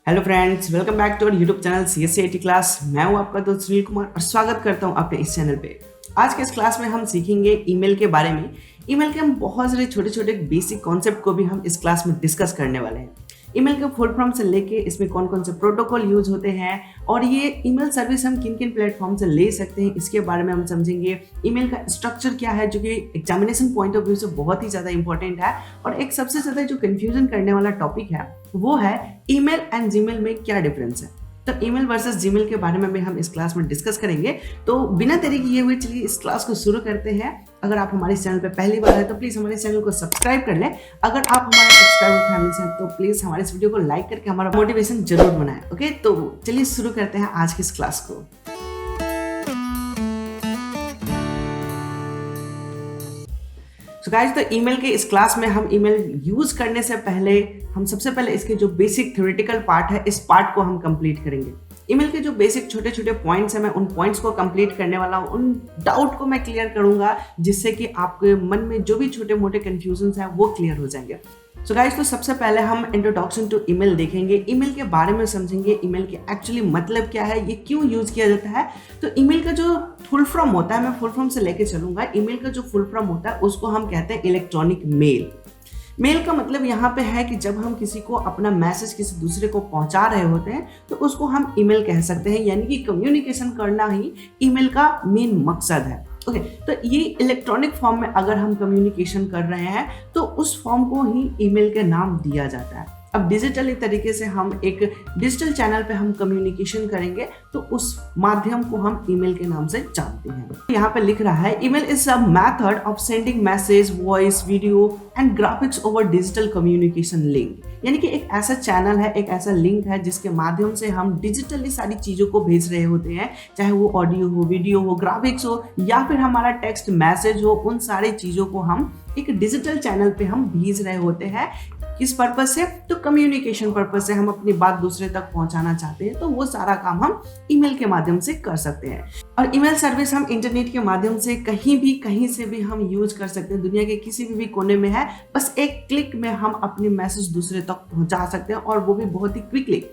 Hello friends, welcome back to our YouTube channel CSCIT class. मैं हूं आपका दोस्त सुनील कुमार और स्वागत करता हूं आपके इस चैनल पे। आज के इस क्लास में हम सीखेंगे ईमेल के बारे में। ईमेल के हम बहुत सारे छोटे छोटे बेसिक कॉन्सेप्ट को भी हम इस क्लास में डिस्कस करने वाले हैं। ईमेल के फुल फॉर्म से लेके इसमें कौन कौन से प्रोटोकॉल यूज होते हैं और ये ईमेल सर्विस हम किन किन प्लेटफॉर्म से ले सकते हैं, इसके बारे में हम समझेंगे। ईमेल का स्ट्रक्चर क्या है, जो कि एग्जामिनेशन पॉइंट ऑफ व्यू से बहुत ही ज़्यादा इंपॉर्टेंट है। और एक सबसे ज़्यादा जो कंफ्यूजन करने वाला टॉपिक है वो है ईमेल एंड जीमेल में क्या डिफरेंस है। तो ईमेल वर्सेस जीमेल के बारे में भी हम इस क्लास में डिस्कस करेंगे। तो बिना देरी किए हुए चलिए इस क्लास को शुरू करते हैं। अगर आप हमारे चैनल पर पहली बार है तो प्लीज़ हमारे चैनल को सब्सक्राइब कर लें। अगर आप हमारे सब्सक्राइबर फैमिली से हैं तो प्लीज़ हमारे इस वीडियो को लाइक करके हमारा मोटिवेशन जरूर बनाएं। ओके, तो चलिए शुरू करते हैं आज की इस क्लास को। तो गाइस, तो ईमेल के इस क्लास में हम ईमेल यूज करने से पहले हम सबसे पहले इसके जो बेसिक थ्योरेटिकल पार्ट है इस पार्ट को हम कंप्लीट करेंगे। ईमेल के जो बेसिक छोटे छोटे पॉइंट्स हैं, मैं उन पॉइंट्स को कंप्लीट करने वाला हूँ। उन डाउट को मैं क्लियर करूंगा जिससे कि आपके मन में जो भी छोटे मोटे कंफ्यूजन्स हैं वो क्लियर हो जाएंगे। सो गाइस, तो सबसे पहले हम इंट्रोडक्शन टू ईमेल देखेंगे। ईमेल के बारे में समझेंगे, ईमेल के एक्चुअली मतलब क्या है, ये क्यों यूज किया जाता है। तो ईमेल का जो फुल फॉर्म होता है, मैं फुल फॉर्म से लेके चलूंगा। ईमेल का जो फुल फॉर्म होता है उसको हम कहते हैं इलेक्ट्रॉनिक मेल। मेल का मतलब यहाँ पे है कि जब हम किसी को अपना मैसेज किसी दूसरे को पहुंचा रहे होते हैं तो उसको हम ईमेल कह सकते हैं, यानी कि कम्युनिकेशन करना ही ईमेल का मेन मकसद है। ओके, तो ये इलेक्ट्रॉनिक फॉर्म में अगर हम कम्युनिकेशन कर रहे हैं तो उस फॉर्म को ही ईमेल के नाम दिया जाता है। अब डिजिटली तरीके से हम एक डिजिटल चैनल पे हम कम्युनिकेशन करेंगे तो उस माध्यम को हम ईमेल के नाम से जानते हैं। यहाँ पे लिख रहा है, email is a method of sending message, voice, video and graphics over digital communication link. यानी कि एक ऐसा चैनल है, एक ऐसा लिंक है जिसके माध्यम से हम डिजिटली सारी चीजों को भेज रहे होते हैं, चाहे वो ऑडियो हो, वीडियो हो, ग्राफिक्स हो या फिर हमारा टेक्स्ट मैसेज हो। उन सारी चीजों को हम एक डिजिटल चैनल पे हम भेज रहे होते हैं। किस पर्पज से? तो कम्युनिकेशन पर्पज से। हम अपनी बात दूसरे तक पहुंचाना चाहते हैं तो वो सारा काम हम ईमेल के माध्यम से कर सकते हैं। और ईमेल सर्विस हम इंटरनेट के माध्यम से कहीं भी कहीं से भी हम यूज कर सकते हैं। दुनिया के किसी भी कोने में है, बस एक क्लिक में हम अपनी मैसेज दूसरे तक पहुंचा सकते हैं, और वो भी बहुत ही क्विकली।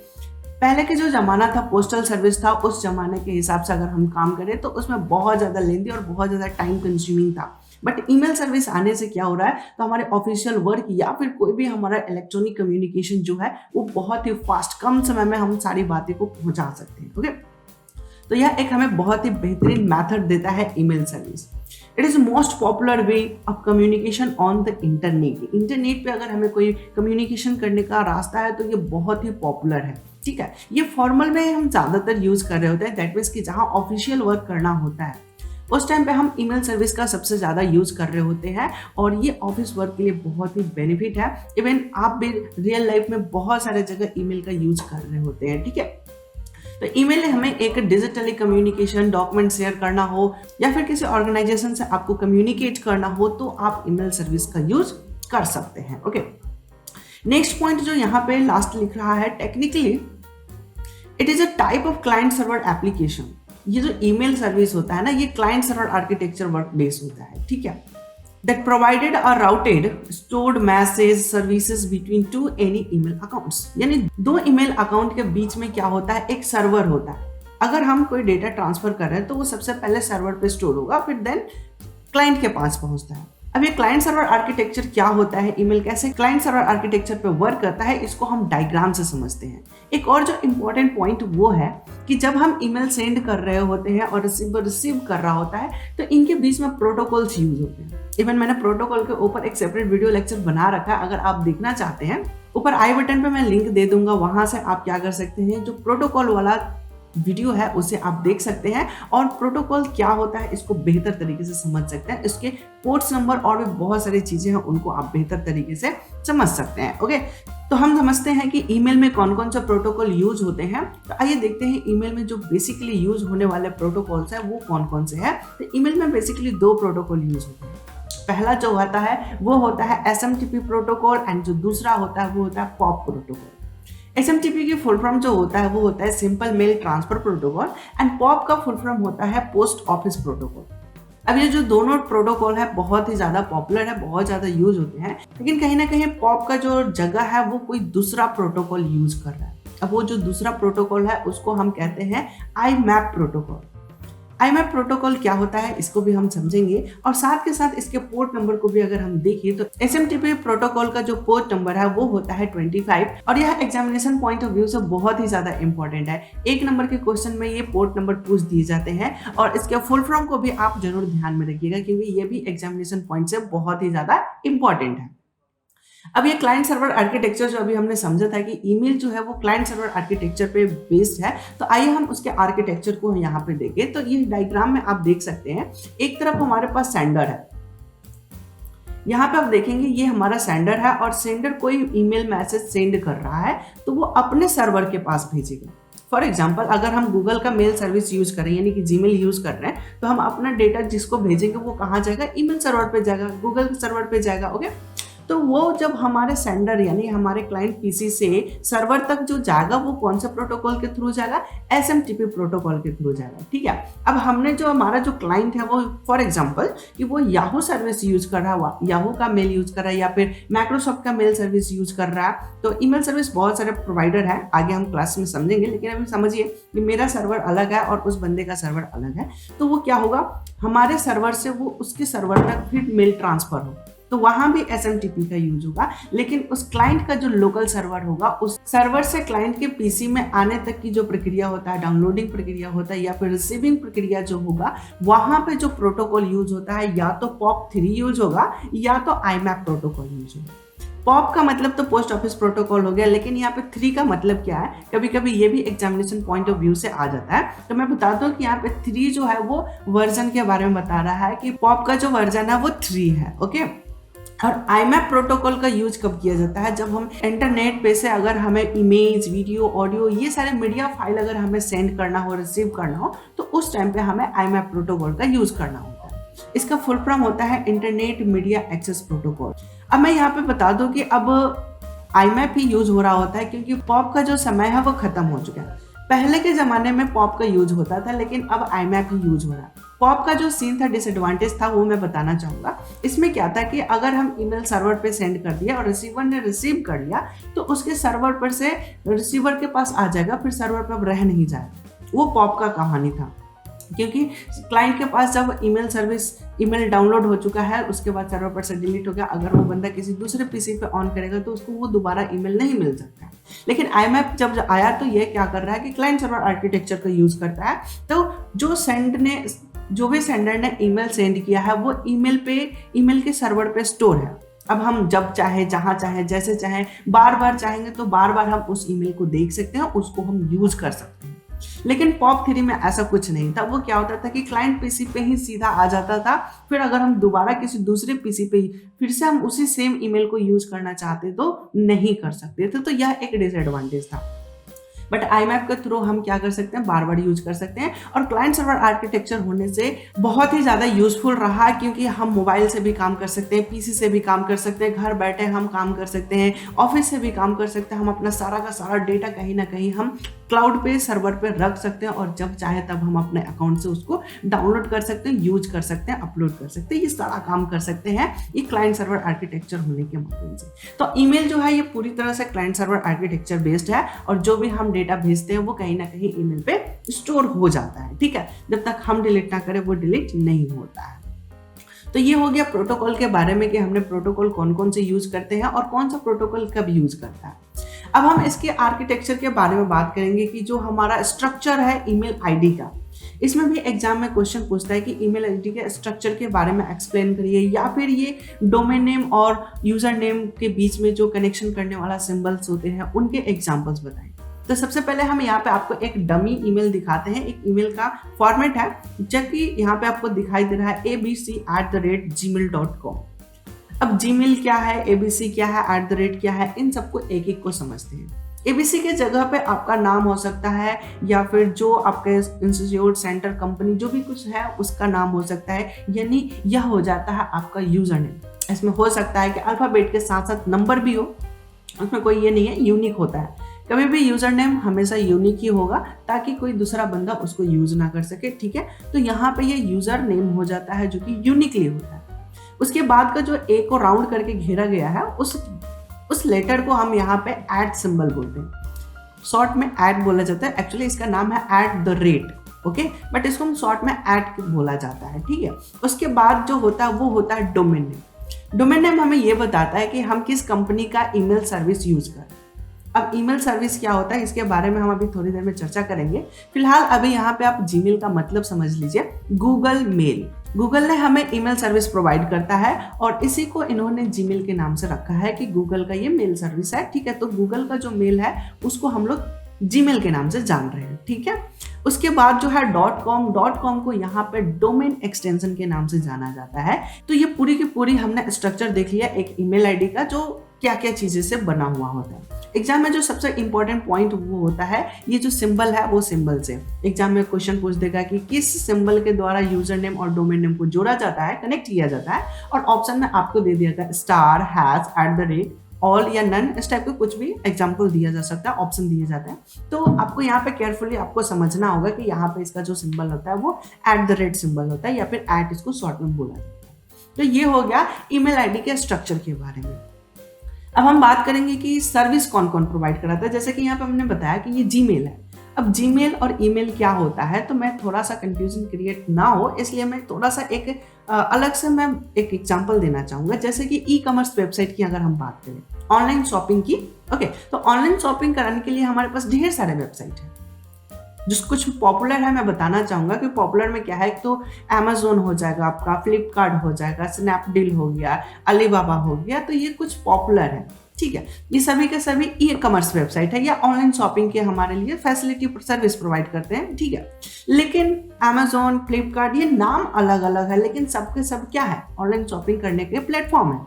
पहले के जो जमाना था, पोस्टल सर्विस था, उस जमाने के हिसाब से अगर हम काम करें तो उसमें बहुत ज़्यादा लेंथी और बहुत ज़्यादा टाइम कंज्यूमिंग था। बट ईमेल सर्विस आने से क्या हो रहा है, तो हमारे ऑफिशियल वर्क या फिर कोई भी हमारा इलेक्ट्रॉनिक कम्युनिकेशन जो है वो बहुत ही फास्ट, कम समय में हम सारी बातें को पहुंचा सकते हैं। ओके, तो यह एक हमें बहुत ही बेहतरीन मेथड देता है email service. It is most popular way of communication on the internet. Internet पे अगर हमें कोई कम्युनिकेशन करने का रास्ता है तो ये बहुत ही पॉपुलर है। ठीक है, ये फॉर्मल में हम ज्यादातर यूज कर रहे होते हैं। दैट मीन्स कि जहाँ ऑफिशियल वर्क करना होता है उस टाइम पे हम ईमेल सर्विस का सबसे ज़्यादा यूज कर रहे होते हैं, और ये ऑफिस वर्क के लिए बहुत ही बेनिफिट है। इवन आप भी रियल लाइफ में बहुत सारे जगह ईमेल का यूज कर रहे होते हैं। ठीक है, तो ईमेल हमें एक डिजिटली कम्युनिकेशन, डॉक्यूमेंट शेयर करना हो या फिर किसी ऑर्गेनाइजेशन से आपको कम्युनिकेट करना हो तो आप ईमेल सर्विस का यूज कर सकते हैं। ओके, नेक्स्ट पॉइंट जो यहाँ पे लास्ट लिख रहा है, technically it is a type of client server application. ये जो ईमेल सर्विस होता है ना, ये client server architecture work base होता है। ठीक है, that provided or routed stored message services between two any email accounts. यानी दो ईमेल अकाउंट के बीच में क्या होता है, एक सर्वर होता है। अगर हम कोई डेटा ट्रांसफर कर रहे हैं तो वो सबसे पहले सर्वर पे स्टोर होगा, फिर देन क्लाइंट के पास पहुंचता है। अब ये क्लाइंट सर्वर आर्किटेक्चर क्या होता है, ईमेल कैसे क्लाइंट सर्वर आर्किटेक्चर पे वर्क करता है, इसको हम डायग्राम से समझते हैं। एक और जो इंपॉर्टेंट पॉइंट वो है कि जब हम ईमेल सेंड कर रहे होते हैं और रिसीवर रिसीव कर रहा होता है तो इनके बीच में प्रोटोकॉल्स यूज होते हैं। इवन मैंने प्रोटोकॉल के ऊपर एक सेपरेट वीडियो लेक्चर बना रखा है, अगर आप देखना चाहते हैं ऊपर आई बटन पे मैं लिंक दे दूंगा, वहां से आप क्या कर सकते हैं, जो प्रोटोकॉल वाला वीडियो है उसे आप देख सकते हैं और प्रोटोकॉल क्या होता है इसको बेहतर तरीके से समझ सकते हैं। इसके पोर्ट्स नंबर और भी बहुत सारी चीजें हैं, उनको आप बेहतर तरीके से समझ सकते हैं। ओके, तो हम समझते हैं कि ईमेल में कौन कौन सा प्रोटोकॉल यूज होते हैं। तो आइए देखते हैं ईमेल में जो बेसिकली यूज होने वाले प्रोटोकॉल्स है वो कौन कौन से हैं। तो ईमेल में बेसिकली दो प्रोटोकॉल यूज होते हैं। पहला जो होता है वो होता है SMTP प्रोटोकॉल, एंड जो दूसरा होता है वो होता है POP प्रोटोकॉल। SMTP की फुल फॉर्म जो होता है वो होता है simple mail transfer protocol, and POP का फुल फॉर्म होता है पोस्ट ऑफिस प्रोटोकॉल। अब ये जो दोनों प्रोटोकॉल है बहुत ही ज्यादा पॉपुलर है, बहुत ज्यादा यूज होते हैं, लेकिन कहीं ना कहीं POP का जो जगह है वो कोई दूसरा प्रोटोकॉल यूज कर रहा है। अब वो जो दूसरा प्रोटोकॉल है उसको हम कहते हैं IMAP प्रोटोकॉल। IMAP प्रोटोकॉल क्या होता है इसको भी हम समझेंगे, और साथ के साथ इसके पोर्ट नंबर को भी अगर हम देखें तो SMTP प्रोटोकॉल का जो पोर्ट नंबर है वो होता है 25, और यह एग्जामिनेशन पॉइंट ऑफ व्यू से बहुत ही ज्यादा इंपॉर्टेंट है। 1 नंबर के क्वेश्चन में ये पोर्ट नंबर पूछ दिए जाते हैं, और इसके फुल फॉर्म को भी आप जरूर ध्यान में रखिएगा क्योंकि ये भी एग्जामिनेशन पॉइंट से बहुत ही ज्यादा इंपॉर्टेंट है। अब ये क्लाइंट सर्वर आर्किटेक्चर जो अभी हमने समझा था कि ईमेल जो है वो क्लाइंट सर्वर आर्किटेक्चर पे बेस्ड है, तो आइए हम उसके आर्किटेक्चर को यहाँ पे देखें। तो ये डायग्राम में आप देख सकते हैं, एक तरफ हमारे पास सेंडर है, यहाँ पे आप देखेंगे ये हमारा सेंडर है, और सेंडर कोई ईमेल मैसेज सेंड कर रहा है तो वो अपने सर्वर के पास भेजेगा। फॉर एग्जाम्पल अगर हम गूगल का मेल सर्विस यूज कर रहे हैं यानी कि जीमेल यूज कर रहे हैं, तो हम अपना डेटा जिसको भेजेंगे वो कहाँ जाएगा, ईमेल सर्वर पे जाएगा, गूगल सर्वर पे जाएगा। ओके, तो वो जब हमारे सेंडर यानी हमारे क्लाइंट पीसी से सर्वर तक जो जाएगा वो कौन सा प्रोटोकॉल के थ्रू जाएगा, SMTP प्रोटोकॉल के थ्रू जाएगा। ठीक है, अब हमने जो हमारा जो क्लाइंट है वो फॉर एग्जांपल कि वो याहू सर्विस यूज कर रहा है, याहू का मेल यूज कर रहा है या फिर माइक्रोसॉफ्ट का मेल सर्विस यूज कर रहा है। तो ईमेल सर्विस बहुत सारे प्रोवाइडर है, आगे हम क्लास में समझेंगे, लेकिन अभी समझिए कि मेरा सर्वर अलग है और उस बंदे का सर्वर अलग है। तो वो क्या होगा, हमारे सर्वर से वो उसके सर्वर तक फिर मेल ट्रांसफर हो, तो वहां भी SMTP का यूज होगा। लेकिन उस क्लाइंट का जो लोकल सर्वर होगा, उस सर्वर से क्लाइंट के पीसी में आने तक की जो प्रक्रिया होता है, डाउनलोडिंग प्रक्रिया होता है या फिर रिसीविंग प्रक्रिया जो होगा, वहां पे जो प्रोटोकॉल यूज होता है या तो POP3 यूज होगा या तो IMAP प्रोटोकॉल यूज होगा। POP का मतलब तो पोस्ट ऑफिस प्रोटोकॉल हो गया, लेकिन यहाँ पे 3 का मतलब क्या है, कभी कभी ये भी एग्जामिनेशन पॉइंट ऑफ व्यू से आ जाता है। तो मैं बता दूं कि यहाँ पे 3 जो है वो वर्जन के बारे में बता रहा है कि POP का जो वर्जन है वो 3 है। ओके, और IMAP प्रोटोकॉल का यूज कब किया जाता है, जब हम इंटरनेट पे से अगर हमें इमेज, वीडियो, ऑडियो, ये सारे मीडिया फाइल अगर हमें सेंड करना हो, रिसीव करना हो, तो उस टाइम पे हमें IMAP प्रोटोकॉल का यूज करना होता है। इसका फुल फॉर्म होता है इंटरनेट मीडिया एक्सेस प्रोटोकॉल। अब मैं यहाँ पे बता दूं कि अब IMAP ही यूज हो रहा होता है क्योंकि POP का जो समय है वो खत्म हो चुका है। पहले के जमाने में POP का यूज होता था, लेकिन अब IMAP ही यूज हो रहा है। POP का जो सीन था, डिसएडवांटेज था, वो मैं बताना चाहूंगा। इसमें क्या था कि अगर हम ईमेल सर्वर पे सेंड कर दिया और रिसीवर ने रिसीव कर लिया, तो उसके सर्वर पर से रिसीवर के पास आ जाएगा, फिर सर्वर पर अब रह नहीं जाएगा। वो POP का कहानी था, क्योंकि क्लाइंट के पास जब ईमेल सर्विस, ईमेल डाउनलोड हो चुका है, उसके बाद सर्वर पर से डिलीट हो गया, अगर वो बंदा किसी दूसरे पीसी पे ऑन करेगा तो उसको वो दोबारा ईमेल नहीं मिल सकता है। लेकिन IMAP जब आया तो ये क्या कर रहा है कि क्लाइंट सर्वर आर्किटेक्चर का यूज करता है। तो जो भी सेंडर ने ईमेल सेंड किया है वो ईमेल के सर्वर पे स्टोर है। अब हम जब चाहे, जहां चाहे, जैसे चाहे, बार बार चाहेंगे तो बार बार हम उस ईमेल को देख सकते हैं, उसको हम यूज कर सकते हैं। लेकिन POP3 में ऐसा कुछ नहीं था। वो क्या होता था कि क्लाइंट पीसी पे ही सीधा आ जाता था, फिर अगर हम दोबारा किसी दूसरे पीसी पे ही फिर से हम उसी सेम ईमेल को यूज करना चाहते तो नहीं कर सकते थे। तो यह एक डिसएडवांटेज था। बट IMAP के थ्रू हम क्या कर सकते हैं, बार बार यूज कर सकते हैं, और क्लाइंट सर्वर आर्किटेक्चर होने से बहुत ही ज्यादा यूजफुल रहा, क्योंकि हम मोबाइल से भी काम कर सकते हैं, पीसी से भी काम कर सकते हैं, घर बैठे हम काम कर सकते हैं, ऑफिस से भी काम कर सकते हैं। हम अपना सारा का सारा डेटा कहीं ना कहीं हम क्लाउड पे, सर्वर पे रख सकते हैं, और जब चाहे तब हम अपने अकाउंट से उसको डाउनलोड कर सकते हैं, यूज कर सकते हैं, अपलोड कर सकते हैं। ये सारा काम कर सकते हैं ये क्लाइंट सर्वर आर्किटेक्चर होने के माध्यम से। तो ईमेल जो है ये पूरी तरह से क्लाइंट सर्वर आर्किटेक्चर बेस्ड है, और जो भी हम डेटा भेजते हैं वो कहीं ना कहीं ईमेल पे स्टोर हो जाता है। ठीक है, जब तक हम डिलीट ना करें वो डिलीट नहीं होता है। तो ये हो गया प्रोटोकॉल के बारे में कि हमने प्रोटोकॉल कौन कौन से यूज करते हैं और कौन सा प्रोटोकॉल कब यूज करता है। अब हम इसके आर्किटेक्चर के बारे में बात करेंगे कि जो हमारा स्ट्रक्चर है ईमेल आईडी का, इसमें भी एग्जाम में क्वेश्चन पूछता है कि ईमेल आईडी के स्ट्रक्चर के बारे में एक्सप्लेन करिए, या फिर ये डोमेन नेम और यूजर नेम के बीच में जो कनेक्शन करने वाला सिंबल्स होते हैं उनके एग्जांपल्स बताएं। तो सबसे पहले हम यहाँ पे आपको एक डमी ईमेल दिखाते हैं। एक ईमेल का फॉर्मेट है, जबकि यहाँ पे आपको दिखाई दे रहा है abc@gmail.com। अब जीमेल क्या है, एबीसी क्या है, @ क्या है, इन सबको एक एक को समझते हैं। एबीसी के जगह पे आपका नाम हो सकता है, या फिर जो आपके इंस्टीट्यूट, सेंटर, कंपनी जो भी कुछ है उसका नाम हो सकता है, यानी यह हो जाता है आपका यूजर नेम। इसमें हो सकता है कि अल्फाबेट के साथ साथ नंबर भी हो, उसमें कोई ये नहीं है, यूनिक होता है। कभी भी यूजर नेम हमेशा यूनिक ही होगा, ताकि कोई दूसरा बंदा उसको यूज ना कर सके। ठीक है, तो यहाँ पे ये यूजर नेम हो जाता है जो कि यूनिकली होता है। उसके बाद का जो ए को राउंड करके घेरा गया है, उस लेटर को हम यहाँ पे @ सिंबल बोलते हैं। शॉर्ट में ऐड बोला जाता है, एक्चुअली इसका नाम है @, ओके, बट इसको हम शॉर्ट में ऐड बोला जाता है, ठीक है। उसके बाद जो होता है वो होता है डोमेन नेम। डोमेन नेम हमें ये बताता है कि हम किस कंपनी का ईमेल सर्विस यूज कर रहे हैं। अब ईमेल सर्विस क्या होता है इसके बारे में हम अभी थोड़ी देर में चर्चा करेंगे। फिलहाल अभी यहाँ पे आप जीमेल का मतलब समझ लीजिए, गूगल मेल। गूगल ने हमें ईमेल सर्विस प्रोवाइड करता है और इसी को इन्होंने जीमेल के नाम से रखा है कि गूगल का ये मेल सर्विस है, ठीक है। तो गूगल का जो मेल है उसको हम लोग जीमेल के नाम से जान रहे हैं, ठीक है। उसके बाद जो है .com को यहाँ पे डोमेन एक्सटेंशन के नाम से जाना जाता है। तो ये पूरी की पूरी हमने स्ट्रक्चर देख लिया एक ईमेल आईडी का, जो क्या क्या चीजें से बना हुआ होता है। एग्जाम में जो सबसे इंपॉर्टेंट पॉइंट वो होता है ये जो सिंबल है, वो सिंबल से एग्जाम में क्वेश्चन पूछ देगा कि किस सिंबल के द्वारा यूजर नेम और डोमेन नेम को जोड़ा जाता है, कनेक्ट किया जाता है। और ऑप्शन में आपको दे दिया था स्टार, हैश, @ ऑल या नन, इस टाइप का कुछ भी एग्जाम्पल दिया जा सकता है, ऑप्शन दिए जाते हैं। तो आपको यहाँ पे केयरफुली आपको समझना होगा कि यहाँ पे इसका जो सिंबल होता है वो @ सिंबल होता है या फिर @ इसको शॉर्ट में बोला जाता है। तो ये हो गया ईमेल आईडी के स्ट्रक्चर के बारे में। अब हम बात करेंगे कि सर्विस कौन कौन प्रोवाइड कराता है। जैसे कि यहाँ पे हमने बताया कि ये जीमेल है। अब जीमेल और ईमेल क्या होता है, तो मैं थोड़ा सा कंफ्यूजन क्रिएट ना हो इसलिए मैं थोड़ा सा एक अलग से मैं एक एग्जांपल देना चाहूँगा। जैसे कि ई कॉमर्स वेबसाइट की अगर हम बात करें, ऑनलाइन शॉपिंग की, ओके, तो ऑनलाइन शॉपिंग कराने के लिए हमारे पास ढेर सारे वेबसाइट हैं। जो कुछ पॉपुलर है मैं बताना चाहूँगा कि पॉपुलर में क्या है, तो अमेजोन हो जाएगा आपका, फ्लिपकार्ट हो जाएगा, स्नैपडील हो गया, अलीबाबा हो गया, तो ये कुछ पॉपुलर है, ठीक है। ये सभी के सभी ई कॉमर्स वेबसाइट है या ऑनलाइन शॉपिंग के हमारे लिए फैसिलिटी सर्विस प्रोवाइड करते हैं, ठीक है। लेकिन अमेजोन, फ्लिपकार्ट, ये नाम अलग अलग है लेकिन सबके सब क्या है, ऑनलाइन शॉपिंग करने के प्लेटफॉर्म है,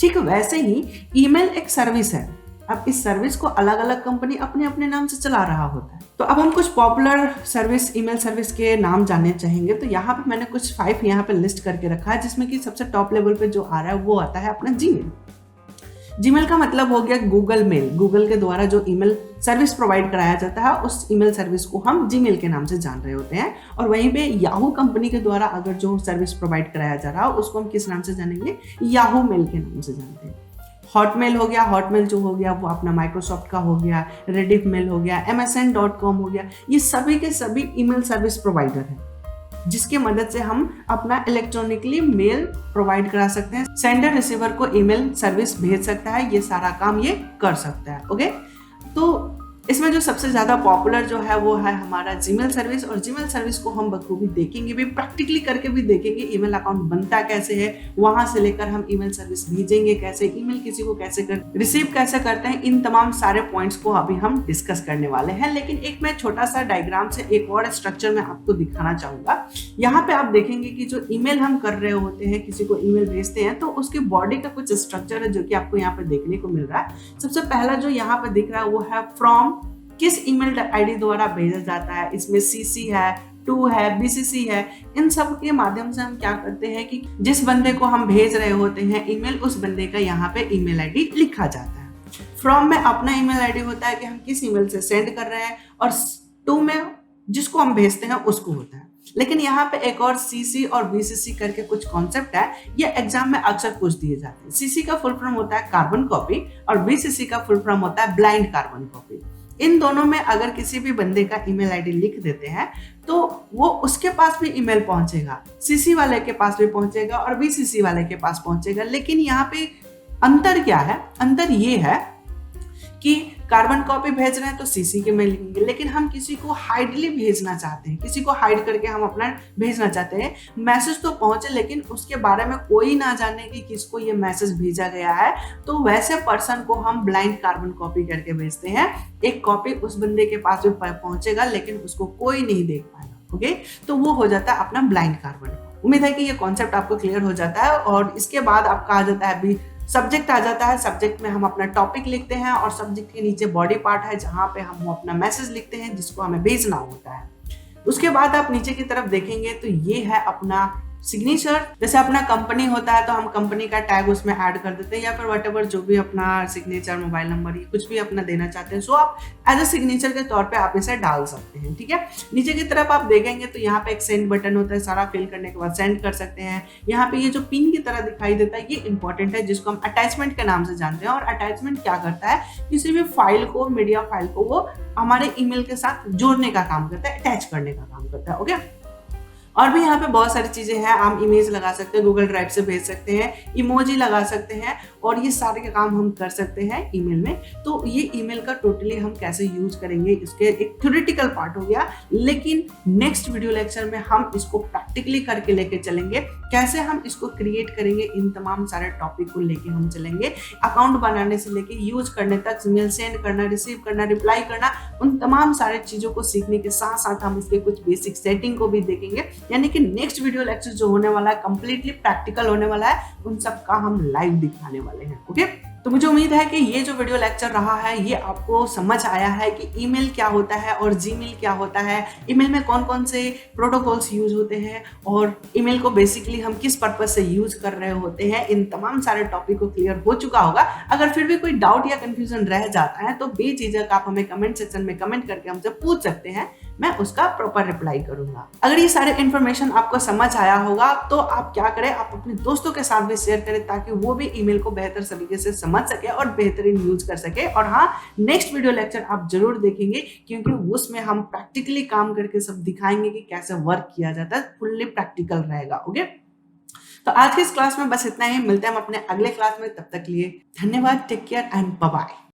ठीक है। वैसे ही ईमेल एक सर्विस है। अब इस सर्विस को अलग अलग कंपनी अपने अपने नाम से चला रहा होता है। तो अब हम कुछ पॉपुलर सर्विस, ईमेल सर्विस के नाम जानने चाहेंगे। तो यहाँ पे मैंने कुछ 5 यहाँ पे लिस्ट करके रखा है, जिसमें कि सबसे टॉप लेवल पे जो आ रहा है वो आता है अपना जीमेल। जीमेल का मतलब हो गया गूगल मेल। गूगल के द्वारा जो ईमेल सर्विस प्रोवाइड कराया जाता है उस ईमेल सर्विस को हम जीमेल के नाम से जान रहे होते हैं। और वहीं पे याहू कंपनी के द्वारा अगर जो सर्विस प्रोवाइड कराया जा रहा है उसको हम किस नाम से जानेंगे, याहू मेल के नाम से जानते हैं। हॉटमेल हो गया, हॉटमेल जो हो गया वो अपना माइक्रोसॉफ्ट का हो गया, रेडिफ मेल हो गया, MSN.com हो गया, ये सभी के सभी ईमेल सर्विस प्रोवाइडर हैं जिसकी मदद से हम अपना इलेक्ट्रॉनिकली मेल प्रोवाइड करा सकते हैं। सेंडर रिसीवर को ईमेल सर्विस भेज सकता है, ये सारा काम ये कर सकता है, ओके। तो इसमें जो सबसे ज़्यादा पॉपुलर जो है वो है हमारा जीमेल सर्विस। और जीमेल सर्विस को हम बखूबी देखेंगे भी, प्रैक्टिकली करके भी देखेंगे। ईमेल अकाउंट बनता कैसे है, वहां से लेकर हम ईमेल सर्विस भेजेंगे कैसे, ईमेल किसी को कैसे रिसीव कैसे करते हैं, इन तमाम सारे पॉइंट्स को अभी हम डिस्कस करने वाले हैं। लेकिन एक मैं छोटा सा डायग्राम से एक और स्ट्रक्चर में आपको दिखाना चाहूंगा। यहाँ पे आप देखेंगे कि जो ईमेल हम कर रहे होते हैं, किसी को ईमेल भेजते हैं, तो उसकी बॉडी का कुछ स्ट्रक्चर है जो कि आपको यहाँ पे देखने को मिल रहा है। सबसे पहला जो यहाँ पे दिख रहा है वो है फ्रॉम, किस ईमेल आईडी द्वारा भेजा जाता है। इसमें CC है, टू है, BCC है। इन सब के माध्यम से हम क्या करते हैं कि जिस बंदे को हम भेज रहे होते हैं ईमेल, उस बंदे का यहाँ पे ईमेल आईडी लिखा जाता है। फ्रॉम में अपना ईमेल आईडी होता है कि हम किस ईमेल से सेंड कर रहे हैं, और टू में जिसको हम भेजते हैं उसको होता है। लेकिन यहाँ पे एक और CC और BCC करके कुछ कॉन्सेप्ट है, ये एग्जाम में अक्सर पूछ दिए जाते हैं। CC का फुल फॉर्म होता है कार्बन कॉपी और BCC का फुल फॉर्म होता है ब्लाइंड कार्बन कॉपी। इन दोनों में अगर किसी भी बंदे का ईमेल आईडी लिख देते हैं तो वो उसके पास भी ईमेल पहुंचेगा, CC वाले के पास भी पहुंचेगा और BCC वाले के पास पहुंचेगा। लेकिन यहाँ पे अंतर क्या है? अंतर ये है कि कार्बन कॉपी भेज रहे हैं तो CC के में लिखेंगे, लेकिन हम किसी को हाइडली भेजना चाहते हैं, किसी को हाइड करके हम अपना भेजना चाहते हैं। मैसेज तो पहुंचे लेकिन उसके बारे में कोई ना जाने कि किसको ये मैसेज भेजा गया है, तो वैसे पर्सन को हम ब्लाइंड कार्बन कॉपी करके भेजते हैं। एक कॉपी उस बंदे के पास भी पहुंचेगा लेकिन उसको कोई नहीं देख पाएगा, ओके। तो वो हो जाता है अपना ब्लाइंड कार्बन। उम्मीद है कि ये कॉन्सेप्ट आपको क्लियर हो जाता है। और इसके बाद आपका आ जाता है अभी सब्जेक्ट आ जाता है। सब्जेक्ट में हम अपना टॉपिक लिखते हैं और सब्जेक्ट के नीचे बॉडी पार्ट है जहाँ पे हम अपना मैसेज लिखते हैं जिसको हमें भेजना होता है। उसके बाद आप नीचे की तरफ देखेंगे तो ये है अपना सिग्नेचर जैसे अपना कंपनी होता है तो हम कंपनी का टैग उसमें ऐड कर देते हैं, या फिर व्हाटएवर जो भी अपना सिग्नेचर, मोबाइल नंबर, ये कुछ भी अपना देना चाहते हैं, सो आप एज अ सिग्नेचर के तौर पे आप इसे डाल सकते हैं। ठीक है, नीचे की तरफ आप देखेंगे तो यहाँ पे एक सेंड बटन होता है, सारा फिल करने के बाद सेंड कर सकते हैं। यहाँ पे ये जो पिन की तरह दिखाई देता है ये इंपॉर्टेंट है, जिसको हम अटैचमेंट के नाम से जानते हैं। और अटैचमेंट क्या करता है, किसी भी फाइल को, मीडिया फाइल को वो हमारे ईमेल के साथ जोड़ने का काम करता है, अटैच करने का काम करता है। ओके, और भी यहाँ पे बहुत सारी चीजें हैं, आप इमेज लगा सकते हैं, गूगल ड्राइव से भेज सकते हैं, इमोजी लगा सकते हैं, और ये सारे के काम हम कर सकते हैं ईमेल में। तो ये ईमेल का टोटली हम कैसे यूज करेंगे, इसके एक थ्योरेटिकल पार्ट हो गया, लेकिन नेक्स्ट वीडियो लेक्चर में हम इसको प्रैक्टिकली करके लेके चलेंगे, कैसे हम इसको क्रिएट करेंगे, इन तमाम सारे टॉपिक को लेके हम चलेंगे। अकाउंट बनाने से लेके यूज करने तक, मेल सेंड करना, रिसीव करना, रिप्लाई करना, उन तमाम सारे चीजों को सीखने के साथ साथ हम इसके कुछ बेसिक सेटिंग को भी देखेंगे। यानी कि नेक्स्ट वीडियो लेक्चर जो होने वाला है कंप्लीटली प्रैक्टिकल होने वाला है, उन सब का हम लाइव दिखाने वाले हैं। ओके, तो मुझे उम्मीद है कि ये जो वीडियो लेक्चर रहा है ये आपको समझ आया है कि ईमेल क्या होता है और जीमेल क्या होता है, ईमेल में कौन कौन से प्रोटोकॉल्स यूज होते हैं, और ईमेल को बेसिकली हम किस पर्पज से यूज कर रहे होते हैं। इन तमाम सारे टॉपिक को क्लियर हो चुका होगा। अगर फिर भी कोई डाउट या कंफ्यूजन रह जाता है तो बेझिझक आप हमें कमेंट सेक्शन में कमेंट करके हमसे पूछ सकते हैं, मैं उसका प्रॉपर रिप्लाई करूंगा। अगर ये सारे इन्फॉर्मेशन आपको समझ आया होगा तो आप क्या करें, आप अपने दोस्तों के साथ भी शेयर करें ताकि वो भी ईमेल को बेहतर तरीके से समझ सके और बेहतरीन यूज कर सके। और हाँ, नेक्स्ट वीडियो लेक्चर आप जरूर देखेंगे क्योंकि उसमें हम प्रैक्टिकली काम करके सब दिखाएंगे कि कैसे वर्क किया जाता है, फुल्ली प्रैक्टिकल रहेगा। ओके, तो आज के इस क्लास में बस इतना ही, मिलते हैं हम अपने अगले क्लास में, तब तक लिए धन्यवाद, take care and bye bye.